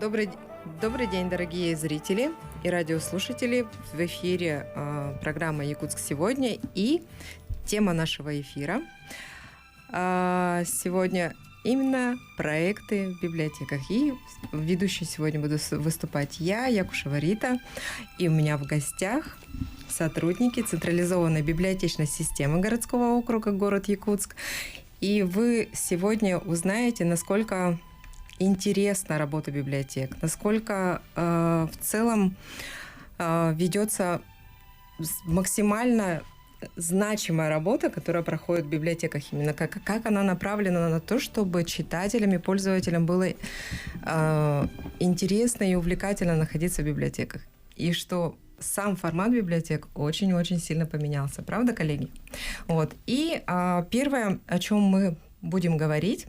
Добрый день, дорогие зрители и радиослушатели. В эфире программа «Якутск сегодня» и тема нашего эфира сегодня именно проекты в библиотеках. И ведущей сегодня буду выступать я, Якушева Рита, и у меня в гостях сотрудники централизованной библиотечной системы городского округа город Якутск. И вы сегодня узнаете, насколько интересна работа библиотек, насколько в целом ведется максимально значимая работа, которая проходит в библиотеках, именно как она направлена на то, чтобы читателям и пользователям было интересно и увлекательно находиться в библиотеках. И что сам формат библиотек очень-очень сильно поменялся. Правда, коллеги? Вот. И первое, о чем мы будем говорить,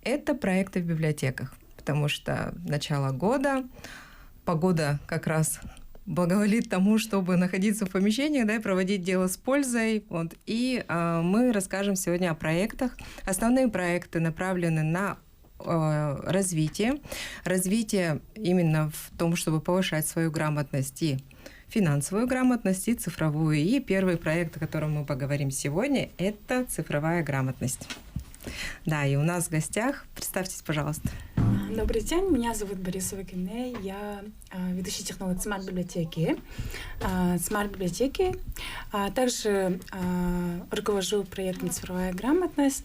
это проекты в библиотеках. Потому что начало года, погода как раз благоволит тому, чтобы находиться в помещениях, да, и проводить дело с пользой. Вот. И мы расскажем сегодня о проектах. Основные проекты направлены на развитие. Развитие именно в том, чтобы повышать свою грамотность и финансовую грамотность, и цифровую. И первый проект, о котором мы поговорим сегодня, это цифровая грамотность. Да, и у нас в гостях, представьтесь, пожалуйста. Добрый день, меня зовут Борисова Кенне, я ведущий технолог смарт-библиотеки. Также руковожу проектом «Цифровая грамотность».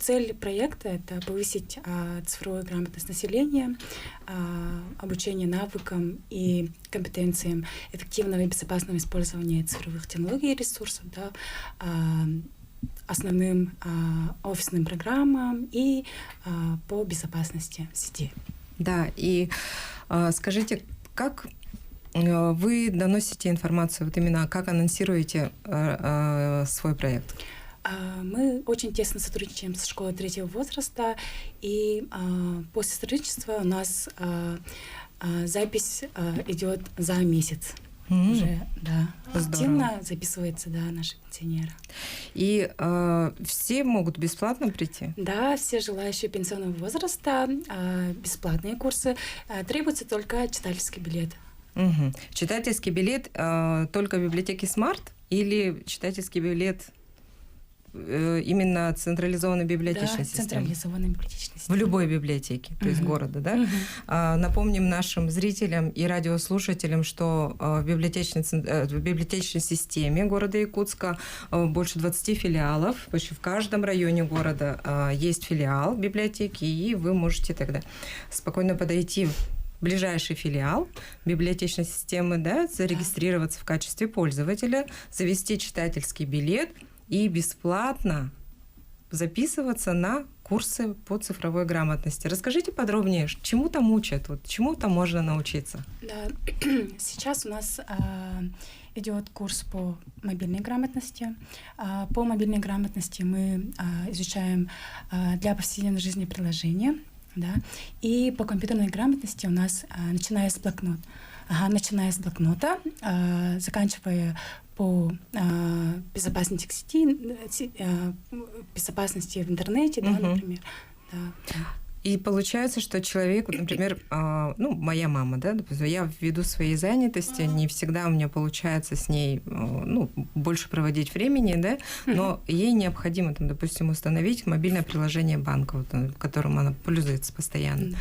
Цель проекта – это повысить цифровую грамотность населения, обучение навыкам и компетенциям эффективного и безопасного использования цифровых технологий и ресурсов, да, основным офисным программам и по безопасности в сети. Да, и скажите, как вы доносите информацию, вот именно как анонсируете свой проект? Мы очень тесно сотрудничаем с школой третьего возраста, и после сотрудничества у нас запись идет за месяц. Уже, да, активно записывается, да, наши пенсионеры. И все могут бесплатно прийти? Да, все желающие пенсионного возраста, бесплатные курсы. Требуется только читательский билет. Угу. Читательский билет только в библиотеке «Смарт» или читательский билет именно централизованной библиотечной системы? Централизованной библиотечной системы. В любой библиотеке, то есть города, да? Напомним нашим зрителям и радиослушателям, что в библиотечной системе города Якутска больше 20 филиалов. Почти в каждом районе города есть филиал библиотеки, и вы можете тогда спокойно подойти в ближайший филиал библиотечной системы, да, зарегистрироваться в качестве пользователя, завести читательский билет и бесплатно записываться на курсы по цифровой грамотности. Расскажите подробнее, чему там учат, вот, чему там можно научиться? Да, сейчас у нас идет курс по мобильной грамотности. По мобильной грамотности мы изучаем для повседневной жизни приложения, да, и по компьютерной грамотности у нас начиная с блокнота, заканчивая по безопасности к сети, безопасности в интернете, да, например. Да. И получается, что человек, например, моя мама, да, допустим, я ввиду своей занятости, не всегда у меня получается с ней, больше проводить времени, да, но ей необходимо, там, допустим, установить мобильное приложение банка, вот, которым она пользуется постоянно.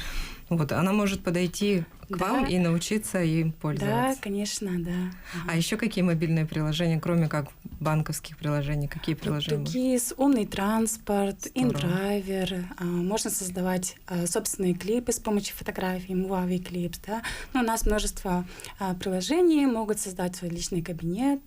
Вот, она может подойти к вам и научиться им пользоваться. Да, конечно, да. А еще какие мобильные приложения, кроме как банковских приложений, какие приложения? Такие умный транспорт, InDriver. Можно создавать собственные клипы с помощью фотографий, Movavi Clips, да. Но у нас множество приложений могут создать свой личный кабинет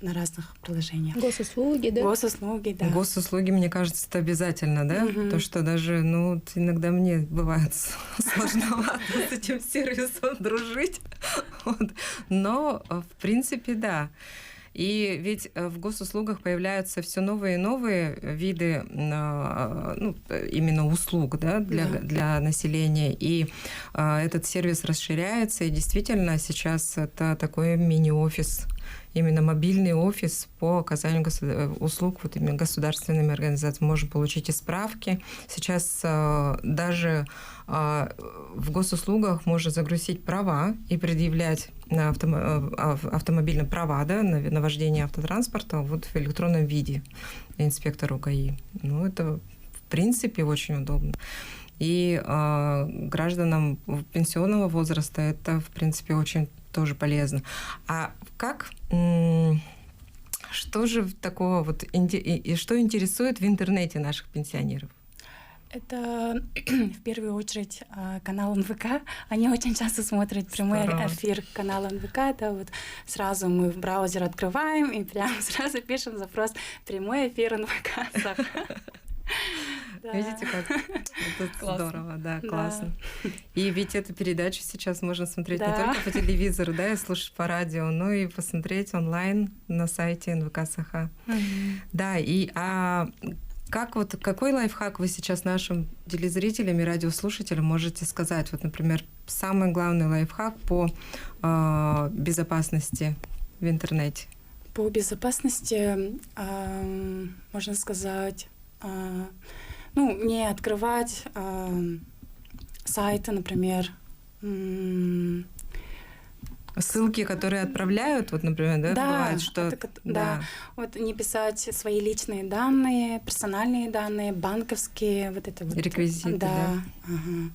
на разных приложениях. Госуслуги, да? Госуслуги, да. Госуслуги, мне кажется, это обязательно, да? То, что даже, иногда мне бывает сложновато с этим сервисом дружить. Вот. Но, в принципе, да. И ведь в госуслугах появляются все новые и новые виды именно услуг, да, для населения. И этот сервис расширяется. И действительно сейчас это такой мини-офис именно мобильный офис по оказанию услуг вот именно государственными организациями. Можно получить и справки. Сейчас даже в госуслугах можно загрузить права и предъявлять на автомобильные права, да, на вождение автотранспорта вот в электронном виде инспектору ГАИ. Ну, это в принципе очень удобно. И гражданам пенсионного возраста это, в принципе, очень тоже полезно. А как... Что же такого вот... И что интересует в интернете наших пенсионеров? Это в первую очередь канал НВК. Они очень часто смотрят прямой эфир канала НВК. Да, вот сразу мы в браузер открываем и прямо сразу пишем запрос «Прямой эфир НВК». Да. Видите, как это здорово, да, классно. И ведь эту передачу сейчас можно смотреть не только по телевизору, да, и слушать по радио, но и посмотреть онлайн на сайте НВК Саха. Да, и какой лайфхак вы сейчас нашим телезрителям и радиослушателям можете сказать? Вот, например, самый главный лайфхак по безопасности в интернете. По безопасности можно сказать, не открывать сайты, например. Ссылки, которые отправляют, вот, например, да, бывает, что... Да, вот не писать свои личные данные, персональные данные, банковские, вот это вот. Реквизиты, да. Ага.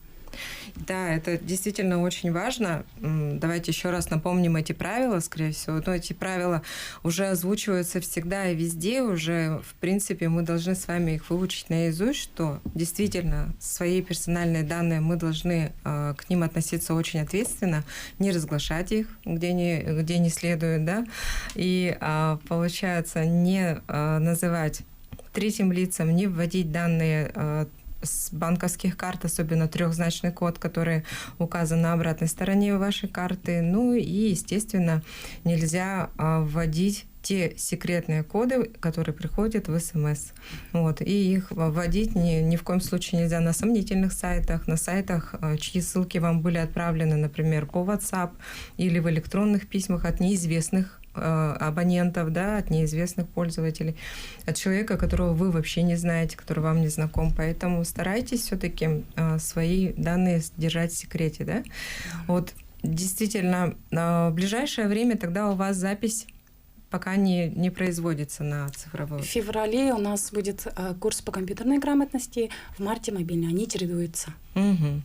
Да, это действительно очень важно. Давайте еще раз напомним эти правила, скорее всего. Но эти правила уже озвучиваются всегда и везде. Уже, в принципе, мы должны с вами их выучить наизусть, что действительно свои персональные данные мы должны к ним относиться очень ответственно, не разглашать их, где не следует, да, и, получается, не называть третьим лицам, не вводить данные с банковских карт, особенно трехзначный код, который указан на обратной стороне вашей карты. Ну и, естественно, нельзя вводить те секретные коды, которые приходят в СМС. Вот. И их вводить ни в коем случае нельзя на сомнительных сайтах, на сайтах, чьи ссылки вам были отправлены, например, по WhatsApp или в электронных письмах от неизвестных абонентов, да, от неизвестных пользователей, от человека, которого вы вообще не знаете, который вам не знаком. Поэтому старайтесь все-таки свои данные держать в секрете. Да? Вот действительно, в ближайшее время тогда у вас запись пока не производится на цифровой. В феврале у нас будет курс по компьютерной грамотности, в марте мобильный. Они чередуются.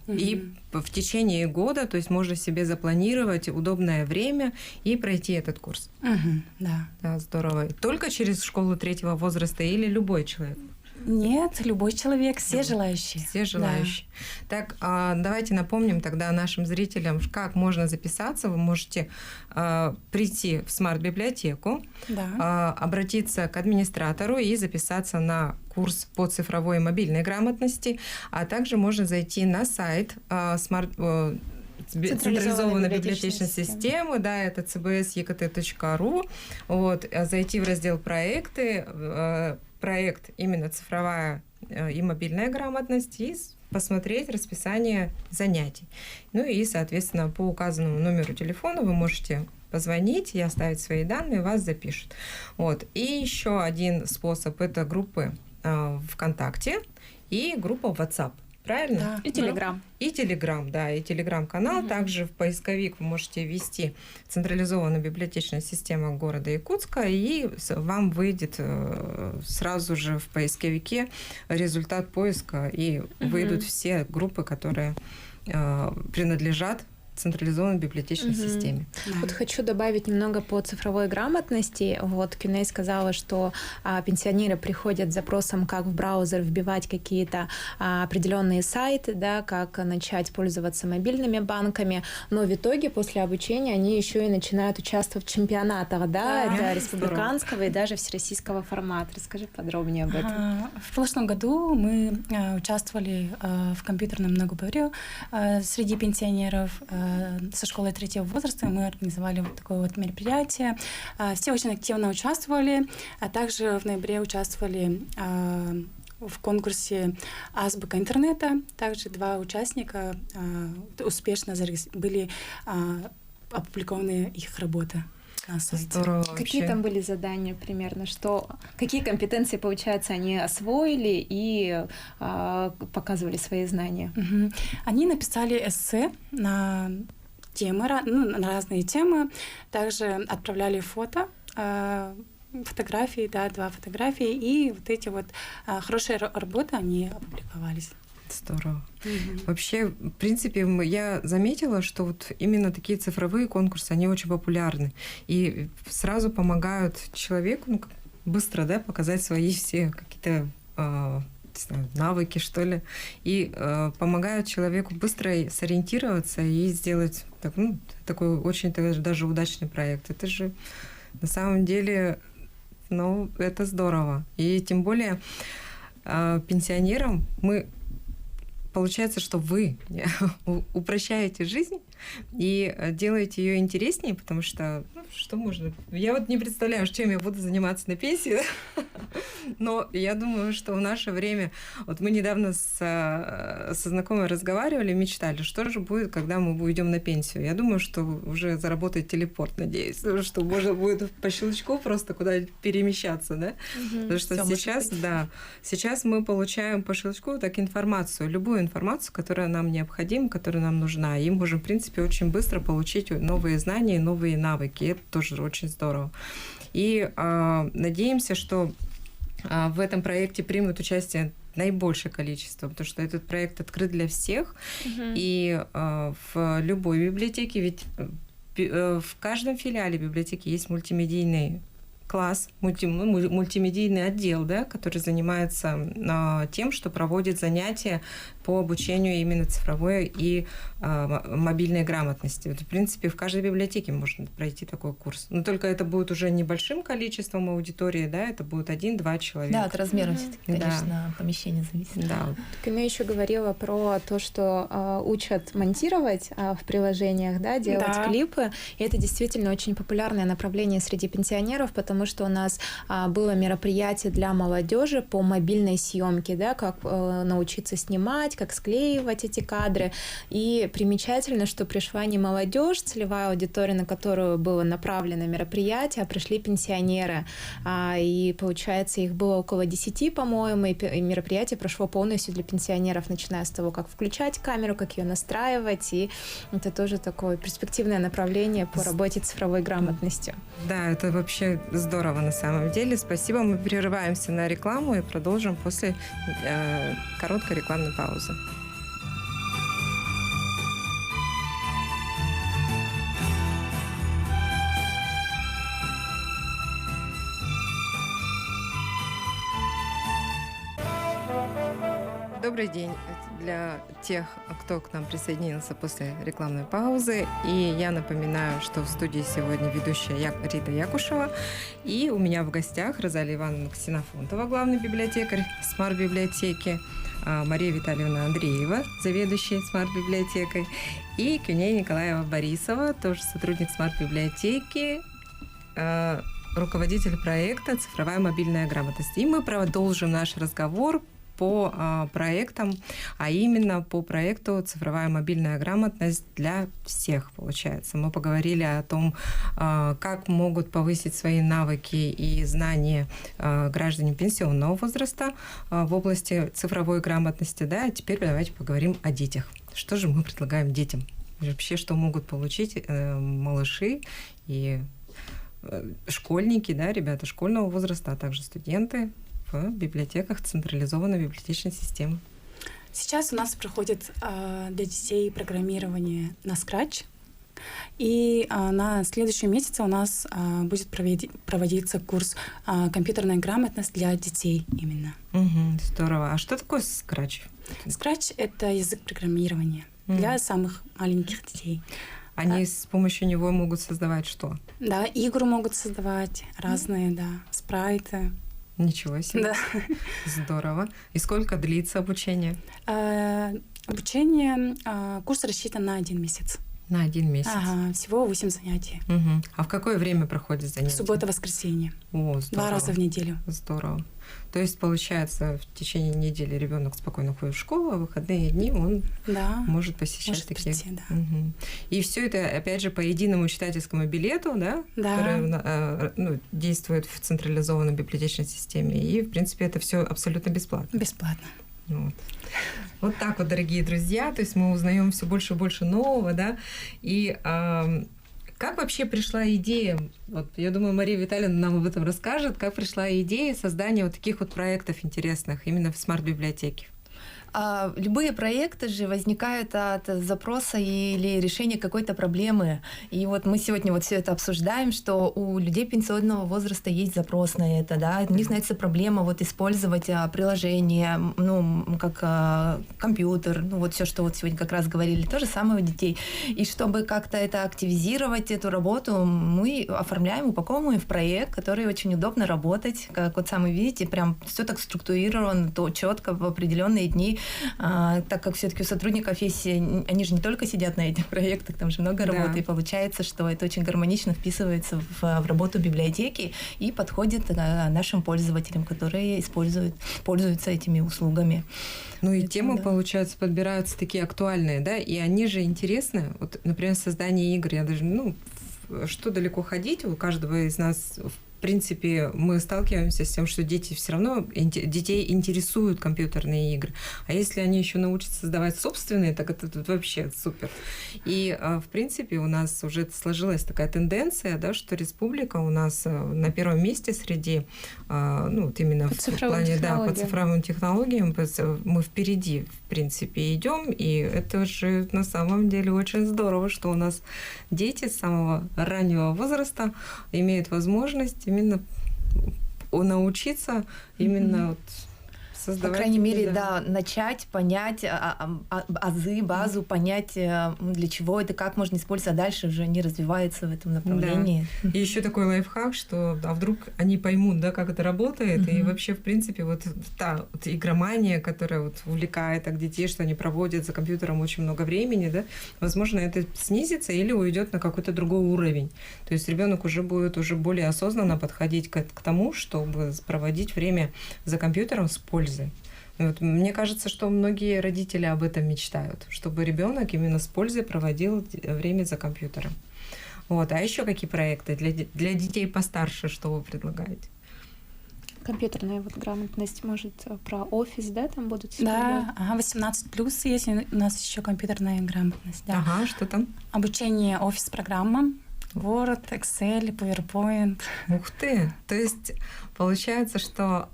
И в течение года, то есть можно себе запланировать удобное время и пройти этот курс. Да, здорово. Только через школу 3-го возраста или любой человек? Нет, любой человек, все желающие. Все желающие. Да. Так, давайте напомним тогда нашим зрителям, как можно записаться. Вы можете прийти в смарт-библиотеку, обратиться к администратору и записаться на курс по цифровой и мобильной грамотности, а также можно зайти на сайт централизованной библиотечной системы, да, это cbsekt.ru, вот, зайти в раздел «Проекты», проект именно цифровая и мобильная грамотность, и посмотреть расписание занятий. Ну и, соответственно, по указанному номеру телефона вы можете позвонить и оставить свои данные, вас запишут. Вот. И еще один способ – это группы ВКонтакте и группа в WhatsApp. Правильно? Да. И Телеграм. И Телеграм, да, и Телеграм-канал. Также в поисковик вы можете ввести централизованная библиотечная система города Якутска, и вам выйдет сразу же в поисковике результат поиска, и выйдут все группы, которые принадлежат централизованной библиотечной системе. Вот хочу добавить немного по цифровой грамотности. Вот Кюней сказала, что пенсионеры приходят с запросом, как в браузер вбивать какие-то определенные сайты, да, как начать пользоваться мобильными банками, но в итоге после обучения они еще и начинают участвовать в чемпионатах, да, это республиканского и даже всероссийского формата. Расскажи подробнее об этом. В прошлом году мы участвовали в компьютерном многоборье среди пенсионеров со школы 3-го возраста. Мы организовали вот такое вот мероприятие. Все очень активно участвовали, а также в ноябре участвовали в конкурсе «Азбука интернета». Также 2 участника успешно были опубликованы их работы. на сайте. Здорово. Какие вообще. там были задания примерно? Какие компетенции, получается, они освоили и показывали свои знания? Мгм. Они написали эссе на темы, на разные темы. Также отправляли фото, фотографии, да, 2 фотографии. И вот эти вот хорошие работы, они опубликовались. Здорово. Вообще, в принципе, я заметила, что вот именно такие цифровые конкурсы, они очень популярны. И сразу помогают человеку, ну, быстро, да, показать свои все какие-то не знаю, навыки, что ли, и помогают человеку быстро сориентироваться и сделать такой очень даже удачный проект. Это же на самом деле, ну, это здорово. И тем более пенсионерам получается, что вы упрощаете жизнь и делаете ее интереснее, потому что, что можно... Я вот не представляю, чем я буду заниматься на пенсии, но я думаю, что в наше время... Вот мы недавно со знакомой разговаривали, мечтали, что же будет, когда мы уйдем на пенсию. Я думаю, что уже заработает телепорт, надеюсь, что можно будет по щелчку просто куда-нибудь перемещаться, да? Потому что сейчас мы получаем по щелчку так информацию, любую информацию, которая нам необходима, которая нам нужна. И можем, в принципе, очень быстро получить новые знания, новые навыки. Это тоже очень здорово. И надеемся, что в этом проекте примут участие наибольшее количество, потому что этот проект открыт для всех. И в любой библиотеке, ведь в каждом филиале библиотеки есть мультимедийный класс, мультимедийный отдел, да, который занимается тем, что проводит занятия по обучению именно цифровой и мобильной грамотности. Вот, в принципе, в каждой библиотеке можно пройти такой курс. Но только это будет уже небольшим количеством аудитории, да, это будет 1-2 человека. Да, от размера все-таки, конечно, помещение зависит. Да. Так, я еще говорила про то, что учат монтировать в приложениях, да, делать клипы. И это действительно очень популярное направление среди пенсионеров, потому что у нас было мероприятие для молодежи по мобильной съемке, да, как научиться снимать, как склеивать эти кадры. И примечательно, что пришла не молодежь, целевая аудитория, на которую было направлено мероприятие, а пришли пенсионеры. И получается, их было около 10, по-моему, и мероприятие прошло полностью для пенсионеров, начиная с того, как включать камеру, как ее настраивать. И это тоже такое перспективное направление по работе цифровой грамотностью. Да, это вообще здорово на самом деле. Спасибо. Мы прерываемся на рекламу и продолжим после короткой рекламной паузы. Добрый день для тех, кто к нам присоединился после рекламной паузы. И я напоминаю, что в студии сегодня ведущая Рита Якушева. И у меня в гостях Розалия Ивановна Ксенофонтова, главный библиотекарь смарт-библиотеки, Мария Витальевна Андреева, заведующая смарт-библиотекой, и Кюней Николаева Борисова, тоже сотрудник смарт-библиотеки, руководитель проекта «Цифровая мобильная грамотность». И мы продолжим наш разговор по проектам, а именно по проекту «Цифровая мобильная грамотность для всех», получается. Мы поговорили о том, как могут повысить свои навыки и знания граждане пенсионного возраста в области цифровой грамотности. Да? А теперь давайте поговорим о детях. Что же мы предлагаем детям? Вообще, что могут получить малыши и школьники, да, ребята школьного возраста, а также студенты в библиотеках централизованной библиотечной системы. Сейчас у нас проходит для детей программирование на Scratch. И на следующем месяце у нас будет проводиться курс «Компьютерная грамотность для детей» именно. Здорово. А что такое Scratch? Scratch — это язык программирования для самых маленьких детей. Они с помощью него могут создавать что? Да, игры могут создавать разные, да, спрайты. Ничего себе. Да. Здорово. И сколько длится обучение? Обучение, курс рассчитан на 1 месяц. На 1 месяц. Ага, всего 8 занятий. А в какое время проходит занятие? Суббота-воскресенье. О, здорово. 2 раза в неделю. Здорово. То есть, получается, в течение недели ребенок спокойно ходит в школу, а в выходные дни он может посещать такие. Прийти, да. Угу. И все это, опять же, по единому читательскому билету, да? Который действует в централизованной библиотечной системе. И, в принципе, это все абсолютно бесплатно. Бесплатно. Вот так вот, дорогие друзья. То есть мы узнаем все больше и больше нового, да. И как вообще пришла идея? Вот, я думаю, Мария Витальевна нам об этом расскажет. Как пришла идея создания вот таких вот проектов интересных именно в смарт-библиотеке? Любые проекты же возникают от запроса или решения какой-то проблемы. И вот мы сегодня вот все это обсуждаем, что у людей пенсионного возраста есть запрос на это, да. У них знается проблема вот использовать приложение, как компьютер, вот все, что вот сегодня как раз говорили, то же самое у детей. И чтобы как-то это активизировать, эту работу, мы оформляем, упаковываем в проект, который очень удобно работать. Как вот сами видите, прям все так структурировано, то четко в определенные дни. Так как все-таки у сотрудников есть, они же не только сидят на этих проектах, там же много работы, и получается, что это очень гармонично вписывается в работу библиотеки и подходит нашим пользователям, которые пользуются этими услугами. Ну и темы, получается, подбираются такие актуальные, да, и они же интересны. Вот, например, создание игр, я даже, что далеко ходить, у каждого из нас в принципе, мы сталкиваемся с тем, что детей интересуют компьютерные игры. А если они еще научатся создавать собственные, так это тут вообще супер. И, в принципе, у нас уже сложилась такая тенденция, да, что республика у нас на первом месте среди, вот именно в плане, по цифровым технологиям, мы впереди, в принципе, идем, и это же на самом деле очень здорово, что у нас дети с самого раннего возраста имеют возможность именно научиться именно создавать. По крайней мере, начать, понять азы, базу, понять, для чего это, как можно использовать, а дальше уже они развиваются в этом направлении. Да. И еще такой лайфхак, что вдруг они поймут, как это работает, и вообще, в принципе, та игромания, которая увлекает так детей, что они проводят за компьютером очень много времени, да, возможно, это снизится или уйдет на какой-то другой уровень. То есть ребенок уже будет более осознанно подходить к тому, чтобы проводить время за компьютером с пользой. Мне кажется, что многие родители об этом мечтают, чтобы ребенок именно с пользой проводил время за компьютером. А еще какие проекты для детей постарше, что вы предлагаете? Компьютерная грамотность, может, про офис, да, там будут? Да, 18+, есть у нас еще компьютерная грамотность. Да. Ага, что там? Обучение офис-программам. Word, Excel, PowerPoint. Ух ты! То есть получается, что,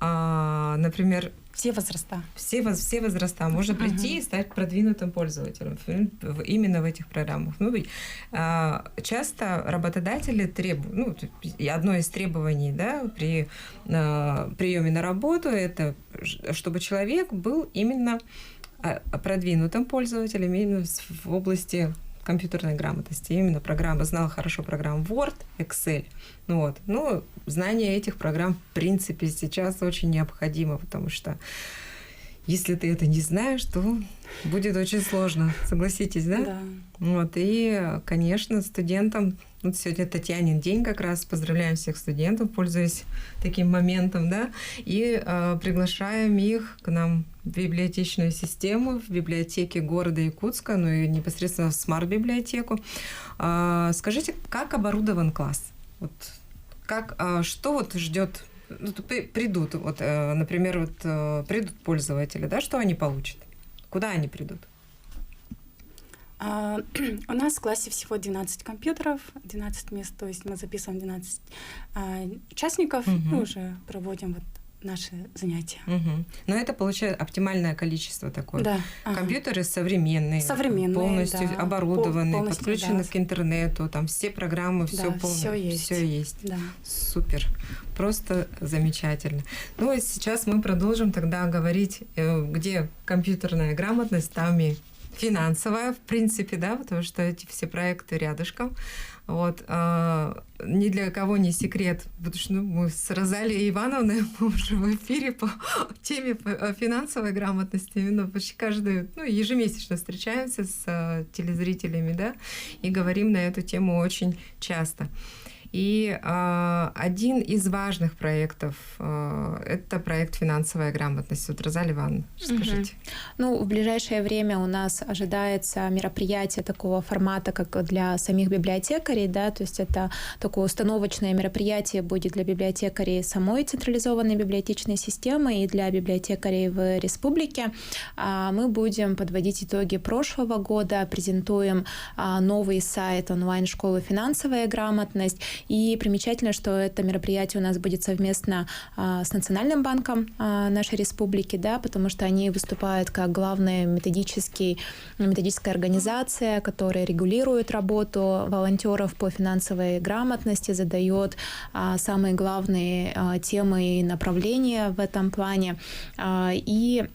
например, все возраста. Все возраста. Можно прийти и стать продвинутым пользователем именно в этих программах. Часто работодатели требуют, одно из требований, да, при приеме на работу, это чтобы человек был именно продвинутым пользователем именно в области компьютерной грамотности. Именно знал хорошо программ Word, Excel. Знание этих программ, в принципе, сейчас очень необходимо, потому что если ты это не знаешь, то будет очень сложно. Согласитесь, да? Да. И, конечно, студентам, сегодня Татьянин день как раз, поздравляем всех студентов, пользуясь таким моментом, да, и приглашаем их к нам в библиотечную систему, в библиотеке города Якутска, и непосредственно в смарт-библиотеку. Скажите, как оборудован класс? Что ждет? Придут, например, придут пользователи, да, что они получат? Куда они придут? У нас в классе всего 12 компьютеров, 12 мест, то есть мы записываем 12 участников и уже проводим наши занятия. Но это получается оптимальное количество такое. Да. Компьютеры современные, полностью оборудованные, подключены к интернету, там все программы, все есть. Да. Супер. Просто замечательно. И сейчас мы продолжим тогда говорить, где компьютерная грамотность, там и финансовая, в принципе, да, потому что эти все проекты рядышком. Ни для кого не секрет, потому что мы с Розалией Ивановной уже в эфире по теме финансовой грамотности. Именно почти каждую, ежемесячно встречаемся с телезрителями, да, и говорим на эту тему очень часто. И один из важных проектов это проект «Финансовая грамотность». Вот, Розалия Ивановна, скажите. Ну, в ближайшее время у нас ожидается мероприятие такого формата, как для самих библиотекарей, да, то есть это такое установочное мероприятие будет для библиотекарей самой централизованной библиотечной системы и для библиотекарей в республике. Мы будем подводить итоги прошлого года, презентуем новый сайт онлайн-школы «Финансовая грамотность». И примечательно, что это мероприятие у нас будет совместно с Национальным банком нашей республики, да, потому что они выступают как главная методическая организация, которая регулирует работу волонтеров по финансовой грамотности, задает самые главные темы и направления в этом плане. И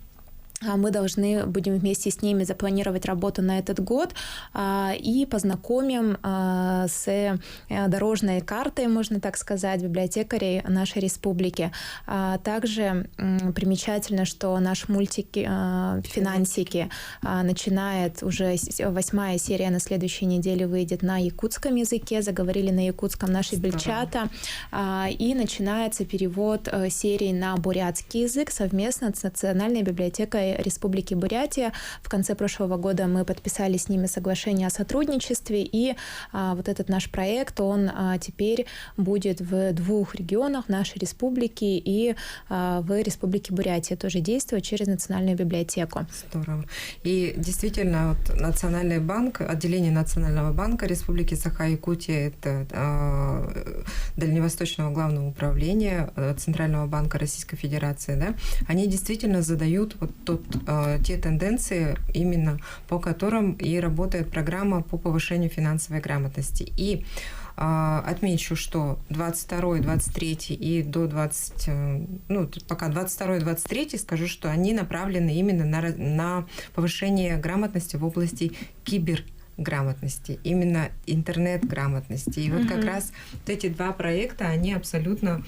мы будем вместе с ними запланировать работу на этот год и познакомим с дорожной картой, можно так сказать, библиотекарей нашей республики. Также примечательно, что наш мультик «Финансики» начинает уже 8-я серия на следующей неделе выйдет на якутском языке, заговорили на якутском наши бельчата, и начинается перевод серии на бурятский язык совместно с Национальной библиотекой Республики Бурятия. В конце прошлого года мы подписали с ними соглашение о сотрудничестве, и вот этот наш проект, он теперь будет в 2 регионах нашей республики и в Республике Бурятия тоже действовать через Национальную библиотеку. Здорово. И действительно, вот Национальный банк, отделение Национального банка Республики Саха-Якутия, это Дальневосточного главного управления Центрального банка Российской Федерации, да, они действительно задают вот те тенденции, именно по которым и работает программа по повышению финансовой грамотности. И отмечу, что 22-й, 23-й и до 20, пока 22-й, 23-й, скажу, что они направлены именно на повышение грамотности в области киберграмотности, именно интернет-грамотности. И вот как раз вот эти 2 проекта, они абсолютно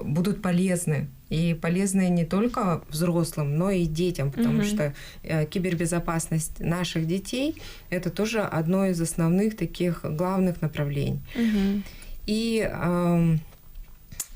будут полезны. И полезны не только взрослым, но и детям, потому что кибербезопасность наших детей – это тоже одно из основных таких главных направлений. И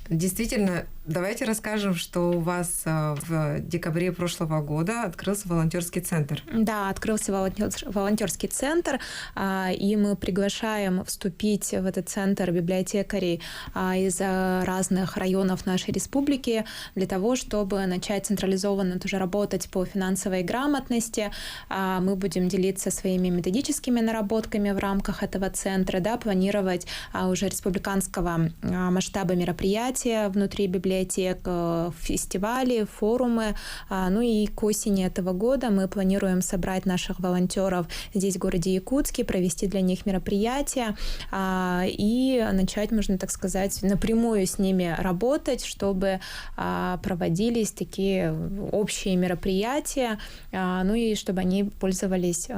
действительно, давайте расскажем, что у вас в декабре прошлого года открылся волонтерский центр. Да, открылся волонтерский центр, и мы приглашаем вступить в этот центр библиотекарей из разных районов нашей республики для того, чтобы начать централизованно тоже работать по финансовой грамотности. Мы будем делиться своими методическими наработками в рамках этого центра, да, планировать уже республиканского масштаба мероприятия внутри библиотеки, фестивали, форумы. Ну и к осени этого года мы планируем собрать наших волонтеров здесь, в городе Якутске, провести для них мероприятия и начать, можно так сказать, напрямую с ними работать, чтобы проводились такие общие мероприятия, ну и чтобы они пользовались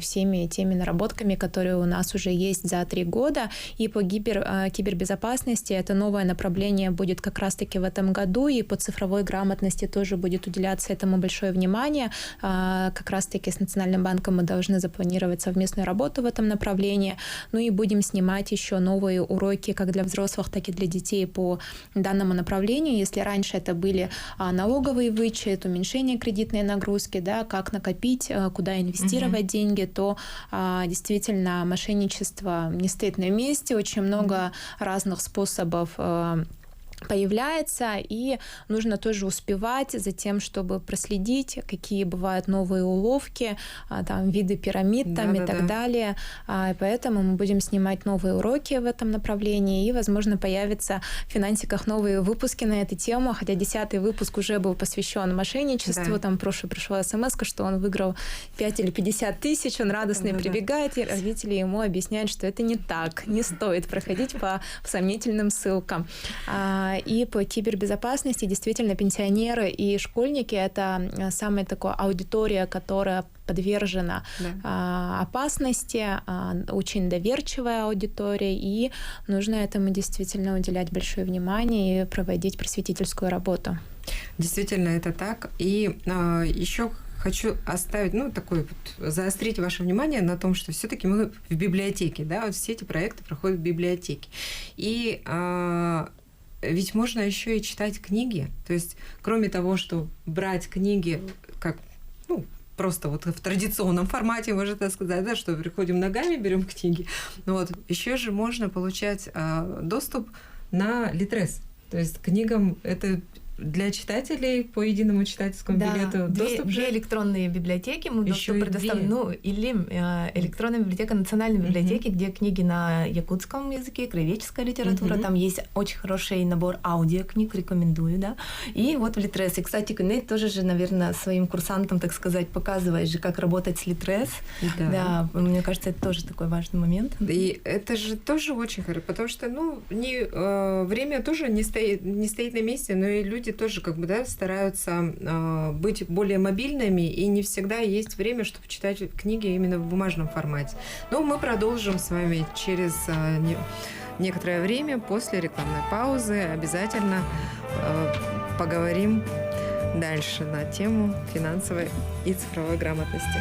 всеми теми наработками, которые у нас уже есть за 3 года. И по кибербезопасности это новое направление будет как раз-таки в этом году, и по цифровой грамотности тоже будет уделяться этому большое внимание. Как раз-таки с Национальным банком мы должны запланировать совместную работу в этом направлении. Ну и будем снимать еще новые уроки как для взрослых, так и для детей по данному направлению. Если раньше это были налоговый вычет, уменьшение кредитной нагрузки, да, как накопить, куда инвестировать деньги, то действительно мошенничество не стоит на месте. Очень много разных способов появляется, и нужно тоже успевать за тем, чтобы проследить, какие бывают новые уловки, там, виды пирамид там, и так далее. И поэтому мы будем снимать новые уроки в этом направлении, и, возможно, появятся в «Финансиках» новые выпуски на эту тему, хотя 10-й выпуск уже был посвящен мошенничеству. Там пришла смс-ка, что он выиграл 5 или 50 тысяч, он радостный прибегает, и родители ему объясняют, что это не так, не стоит проходить по сомнительным ссылкам. И по кибербезопасности действительно пенсионеры и школьники — это самая такая аудитория, которая подвержена опасности, очень доверчивая аудитория, и нужно этому действительно уделять большое внимание и проводить просветительскую работу. Действительно, это так. И еще хочу оставить, заострить ваше внимание на том, что все-таки мы в библиотеке, да, вот все эти проекты проходят в библиотеке. И ведь можно еще и читать книги. То есть, кроме того, что брать книги как, просто вот в традиционном формате, можно так сказать, да, что приходим ногами, берем книги. Еще же можно получать доступ на Литрес. То есть книгам это для читателей по единому читательскому билету доступ две электронные библиотеки мы доступ предоставим. Илим, электронная библиотека Национальной библиотеки, где книги на якутском языке, краеведческая литература. Там есть очень хороший набор аудиокниг, рекомендую, да. И вот в Литрес. И, кстати, Кюней тоже же, наверное, своим курсантам, так сказать, показывает же, как работать с Литрес. Да, мне кажется, это тоже такой важный момент. И это же тоже очень хорошо, потому что, время тоже не стоит на месте, но и люди тоже стараются быть более мобильными, и не всегда есть время, чтобы читать книги именно в бумажном формате. Но мы продолжим с вами через некоторое время, после рекламной паузы, обязательно поговорим дальше на тему финансовой и цифровой грамотности.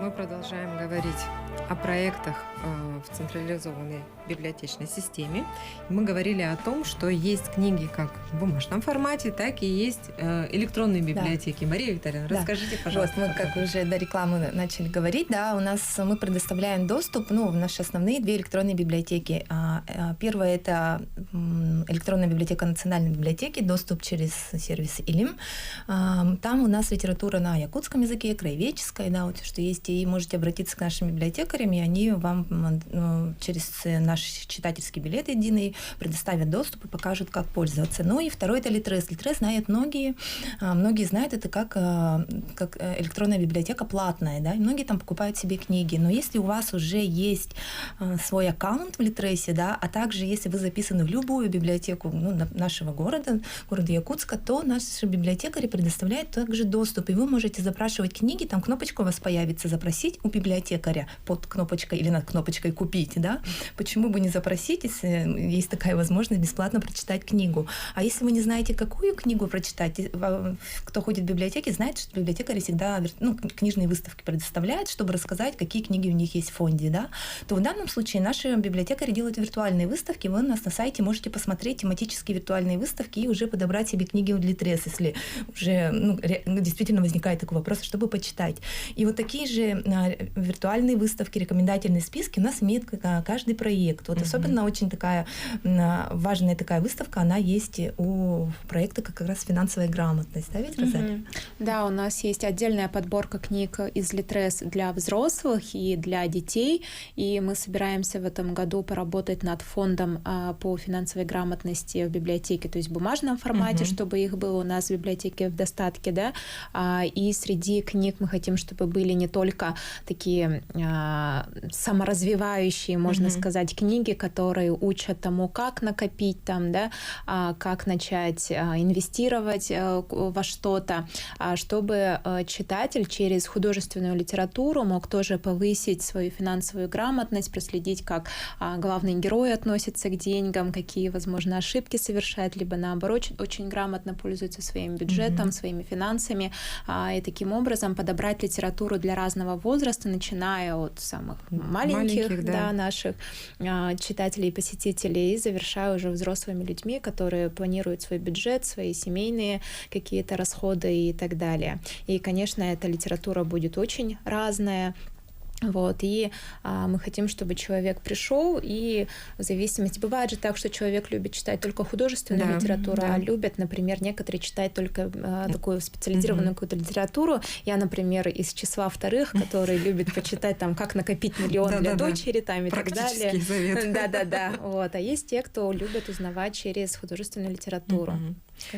Мы продолжаем говорить о проектах в централизованной библиотечной системе. Мы говорили о том, что есть книги как в бумажном формате, так и есть электронные библиотеки. Мария Викторовна, расскажите, пожалуйста. Вот мы, как уже до рекламы начали говорить, мы предоставляем доступ в наши основные две электронные библиотеки. Первая – это электронная библиотека Национальной библиотеки, доступ через сервис Илим. Там у нас литература на якутском языке, краеведческая, что есть, и можете обратиться к нашим библиотекарям, и они вам через наш читательский билет единый предоставят доступ и покажут, как пользоваться. И второй – это Литрес. Литрес знают многие знают это как электронная библиотека платная, да, и многие там покупают себе книги. Но если у вас уже есть свой аккаунт в Литресе, да, а также если вы записаны в любую библиотеку нашего города Якутска, то наши библиотекари предоставляют также доступ, и вы можете запрашивать книги, там кнопочка у вас появится «Запросить» у библиотекаря под кнопочкой или над кнопочкой «Купить», да? Почему бы не запросить, если есть такая возможность бесплатно прочитать книгу? А если вы не знаете, какую книгу прочитать, кто ходит в библиотеке, знает, что библиотекари всегда книжные выставки предоставляют, чтобы рассказать, какие книги у них есть в фонде, да? То в данном случае наши библиотекари делают виртуальные выставки. Вы у нас на сайте можете посмотреть тематические виртуальные выставки и уже подобрать себе книги для Литрес, если уже действительно возникает такой вопрос, чтобы почитать. И вот такие же виртуальные выставки, рекомендательные списки у нас имеет каждый проект. Вот особенно очень такая важная такая выставка, она есть у проекта как раз «Финансовая грамотность». Да, ведь, Розалия? Да, у нас есть отдельная подборка книг из Литрес для взрослых и для детей, и мы собираемся в этом году поработать над фондом по финансовой грамотности в библиотеке, то есть в бумажном формате, чтобы их было у нас в библиотеке в достатке, да, и среди книг мы хотим, чтобы были не только такие саморазвивающие, можно сказать, книги, которые учат тому, как накопить там, да, как начать инвестировать во что-то, чтобы читатель через художественную литературу мог тоже повысить свою финансовую грамотность, проследить, как главные герои относятся к деньгам, какие, возможно, ошибки совершают, либо наоборот очень грамотно пользуются своим бюджетом, своими финансами, и таким образом подобрать литературу для разного возраста, начиная от самых маленьких да, наших читателей и посетителей, и завершая уже взрослыми людьми, которые планируют свой бюджет, свои семейные какие-то расходы и так далее. И, конечно, эта литература будет очень разная. И мы хотим, чтобы человек пришел, и в зависимости... Бывает же так, что человек любит читать только художественную литературу, а любят, например, некоторые читать только такую специализированную какую-то литературу. Я, например, из числа вторых, которые любят почитать там «Как накопить миллион для дочери» там, и так далее. Совет. Да-да-да. А есть те, кто любит узнавать через художественную литературу.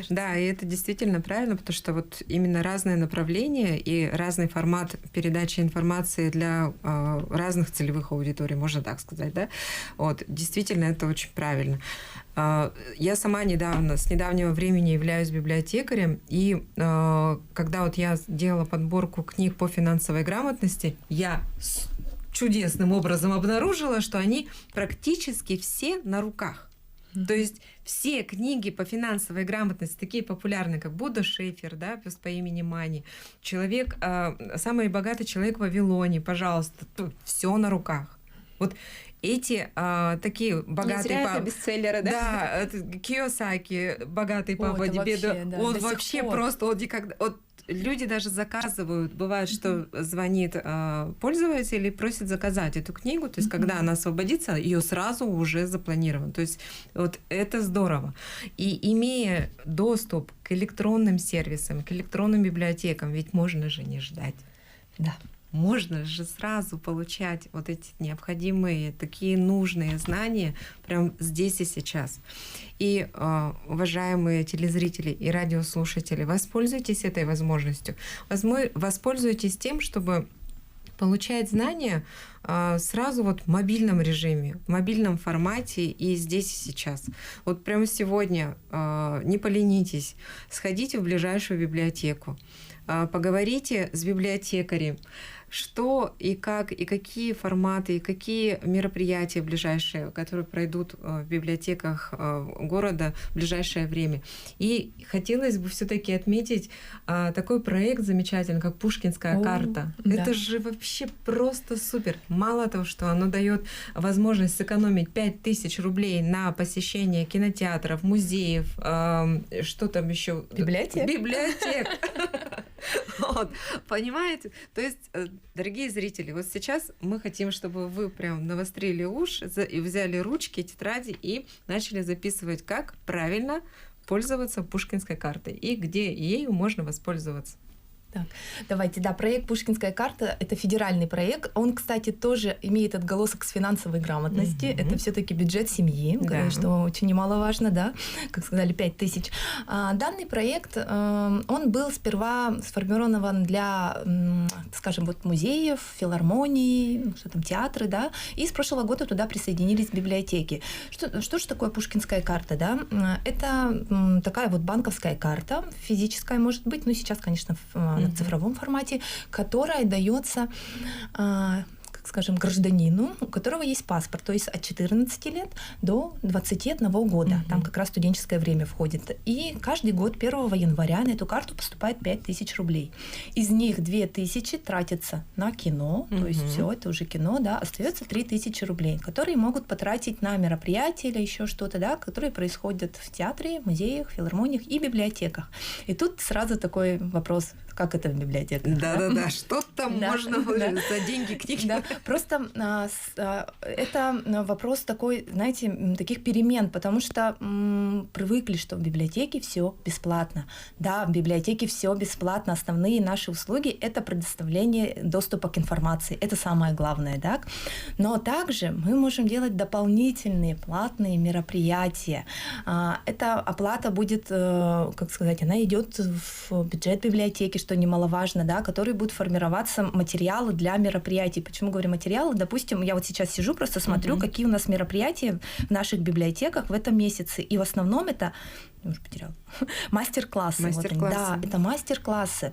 Да, и это действительно правильно, потому что вот именно разные направления и разный формат передачи информации для разных целевых аудиторий, можно так сказать, да? Вот, действительно, это очень правильно. Я сама с недавнего времени являюсь библиотекарем, и когда вот я делала подборку книг по финансовой грамотности, я чудесным образом обнаружила, что они практически все на руках. То есть все книги по финансовой грамотности, такие популярные, как Будда Шефер, да, пес по имени Мани, самый богатый человек в Вавилоне, пожалуйста, все на руках. Вот эти такие богатые... Не зря это бестселлеры, да? Да, Кийосаки, богатый папа Дебеда, он вообще просто... Люди даже заказывают, бывает, что звонит пользователь и просит заказать эту книгу, то есть когда она освободится, ее сразу уже запланировано. То есть вот это здорово. И имея доступ к электронным сервисам, к электронным библиотекам, ведь можно же не ждать. Да. Можно же сразу получать вот эти необходимые, такие нужные знания прямо здесь и сейчас. И, уважаемые телезрители и радиослушатели, воспользуйтесь этой возможностью. Воспользуйтесь тем, чтобы получать знания сразу вот в мобильном режиме, в мобильном формате и здесь и сейчас. Вот прямо сегодня не поленитесь, сходите в ближайшую библиотеку, поговорите с библиотекарем, что и как, и какие форматы, и какие мероприятия ближайшие, которые пройдут в библиотеках города в ближайшее время. И хотелось бы все-таки отметить такой проект замечательный, как Пушкинская карта. Да. Это же вообще просто супер. Мало того, что оно дает возможность сэкономить 5000 рублей на посещение кинотеатров, музеев, что там еще? Библиотек. Вот, понимаете? То есть, дорогие зрители, вот сейчас мы хотим, чтобы вы прям навострили уши и взяли ручки, тетради и начали записывать, как правильно пользоваться Пушкинской картой и где ею можно воспользоваться. Так, давайте, проект «Пушкинская карта» — это федеральный проект. Он, кстати, тоже имеет отголосок с финансовой грамотности. Это все-таки бюджет семьи, что очень немаловажно, да, как сказали, 5000. Данный проект, он был сперва сформирован для, скажем, вот музеев, филармоний, что там, театры, да, и с прошлого года туда присоединились библиотеки. Что же такое Пушкинская карта, да? Это такая вот банковская карта, физическая, может быть, но сейчас, конечно, в цифровом формате, которая дается, скажем, гражданину, у которого есть паспорт, то есть от 14 лет до 21 года. Там как раз студенческое время входит. И каждый год 1 января на эту карту поступает 5000 рублей. Из них 2000 тратятся на кино, то есть все это уже кино, да, остается 3000 рублей, которые могут потратить на мероприятия или еще что-то, да, которые происходят в театре, музеях, филармониях и библиотеках. И тут сразу такой вопрос: как это в библиотеках? Да-да-да, что там можно за деньги книги? Да. Просто это вопрос такой, знаете, таких перемен, потому что привыкли, что в библиотеке все бесплатно. Да, в библиотеке все бесплатно. Основные наши услуги — это предоставление доступа к информации. Это самое главное, да. Но также мы можем делать дополнительные платные мероприятия. Эта оплата будет, как сказать, она идет в бюджет библиотеки, что немаловажно, да, который будут формироваться материалы для мероприятий. Почему говорю материалы? Допустим, я вот сейчас сижу, просто смотрю, какие у нас мероприятия в наших библиотеках в этом месяце. И в основном это мастер-классы. Да, это мастер-классы.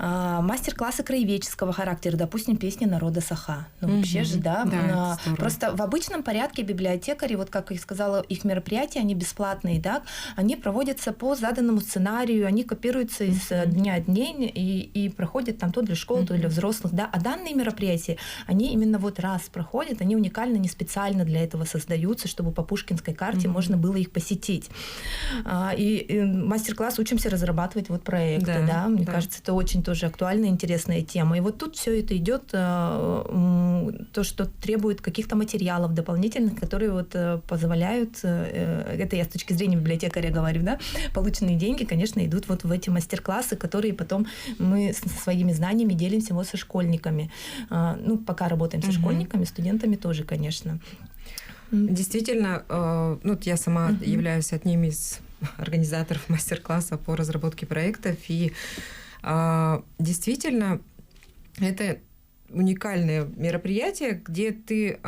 Мастер-классы краеведческого характера, допустим, песни народа Саха. Вообще же, да. Просто в обычном порядке библиотекари, вот как я сказала, их мероприятия, они бесплатные, да, они проводятся по заданному сценарию, они копируются из дня в день и проходят там то для школ, то для взрослых, да. А данные мероприятия, они именно вот раз проходят, они уникально, не специально для этого создаются, чтобы по Пушкинской карте можно было их посетить. И мастер-класс учимся разрабатывать вот проекты, да. Мне кажется, это очень тоже актуальная, интересная тема. И вот тут все это идет то, что требует каких-то материалов дополнительных, которые вот позволяют, это я с точки зрения библиотекаря говорю, да, полученные деньги, конечно, идут вот в эти мастер-классы, которые потом мы со своими знаниями делимся вот со школьниками. Ну, пока работаем со школьниками, студентами тоже, конечно. Действительно, ну, я сама являюсь одним из организаторов мастер-класса по разработке проектов, и действительно это уникальные мероприятия, где ты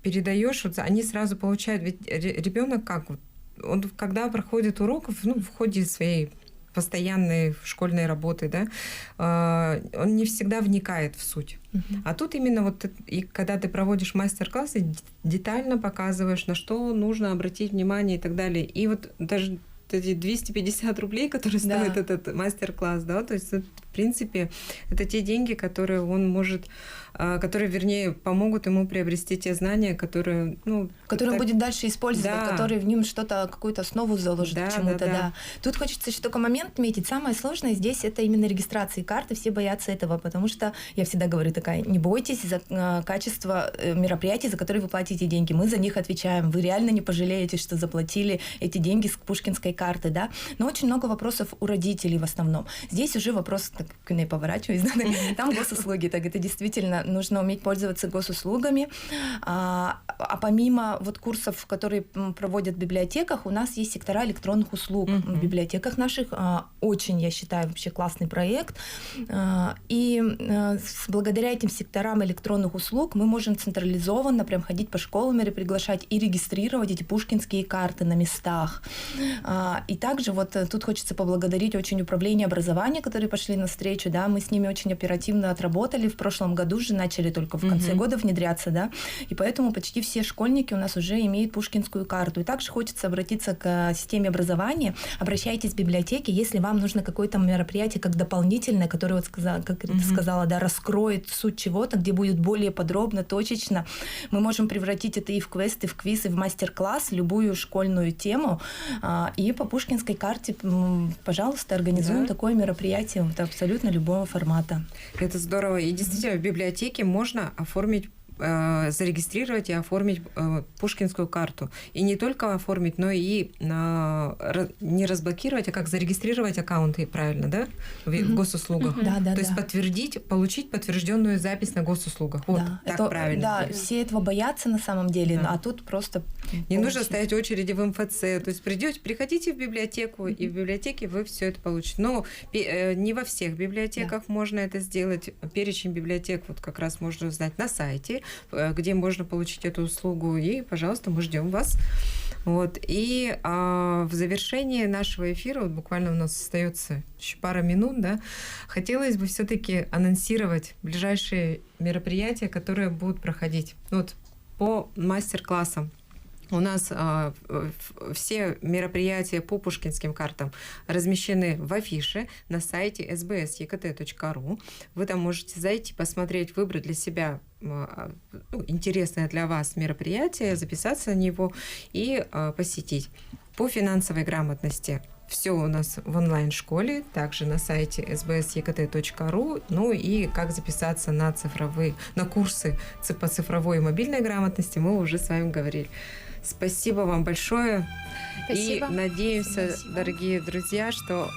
передаешь, вот, они сразу получают, ведь ребенок как, вот, он когда проходит урок, в ходе своей постоянной школьной работы, да, он не всегда вникает в суть. А тут именно вот, и когда ты проводишь мастер-классы, детально показываешь, на что нужно обратить внимание и так далее. И вот даже эти 250 рублей, которые стоит этот мастер-класс, да, то есть, в принципе, это те деньги, которые он может, которые, вернее, помогут ему приобрести те знания, которые, которые он будет дальше использовать, которые в нем что-то, какую-то основу заложат к чему-то, да. Тут хочется еще только момент отметить. Самое сложное здесь это именно регистрация карты. Все боятся этого, потому что я всегда говорю такая: не бойтесь за качество мероприятий, за которые вы платите деньги. Мы за них отвечаем. Вы реально не пожалеете, что заплатили эти деньги с пушкинской карты, да. Но очень много вопросов у родителей в основном. Здесь уже вопрос, так к поворачиваюсь, там госуслуги. Так это действительно нужно уметь пользоваться госуслугами. А помимо вот курсов, которые проводят в библиотеках, у нас есть сектора электронных услуг в библиотеках наших. Очень, я считаю, вообще классный проект. И благодаря этим секторам электронных услуг мы можем централизованно прям ходить по школам или приглашать и регистрировать эти пушкинские карты на местах. И также вот тут хочется поблагодарить очень управление образования, которые пошли навстречу, да, мы с ними очень оперативно отработали. В прошлом году же начали только в конце года внедряться, да, и поэтому почти все школьники у нас уже имеют пушкинскую карту. И также хочется обратиться к системе образования. Обращайтесь в библиотеки, если вам нужно какое-то мероприятие как дополнительное, которое, вот как ты сказала, да, раскроет суть чего-то, где будет более подробно, точечно. Мы можем превратить это и в квесты, в квиз, и в мастер-класс, любую школьную тему. И по пушкинской карте, пожалуйста, организуем такое мероприятие абсолютно любого формата. Это здорово. И действительно, в библиотеке можно оформить, зарегистрировать и оформить пушкинскую карту. И не только оформить, но и не разблокировать, а как зарегистрировать аккаунты, правильно, да? В госуслугах. То есть подтвердить, получить подтвержденную запись на госуслугах. Вот, так правильно. Да, все этого боятся на самом деле, а тут просто... Не нужно стоять в очереди в МФЦ. То есть приходите в библиотеку, и в библиотеке вы все это получите. Но не во всех библиотеках можно это сделать. Перечень библиотек вот как раз можно узнать на сайте, где можно получить эту услугу. И, пожалуйста, мы ждем вас. Вот. И в завершении нашего эфира, вот буквально у нас остается еще пара минут, да, хотелось бы все-таки анонсировать ближайшие мероприятия, которые будут проходить. Вот по мастер-классам. У нас все мероприятия по пушкинским картам размещены в афише на сайте sbs.ekt.ru. Вы там можете зайти, посмотреть, выбрать для себя интересное для вас мероприятие, записаться на него и посетить. По финансовой грамотности все у нас в онлайн-школе, также на сайте sbs.ekt.ru, ну и как записаться на курсы по цифровой и мобильной грамотности, мы уже с вами говорили. Спасибо вам большое. Спасибо. И надеемся, дорогие друзья, что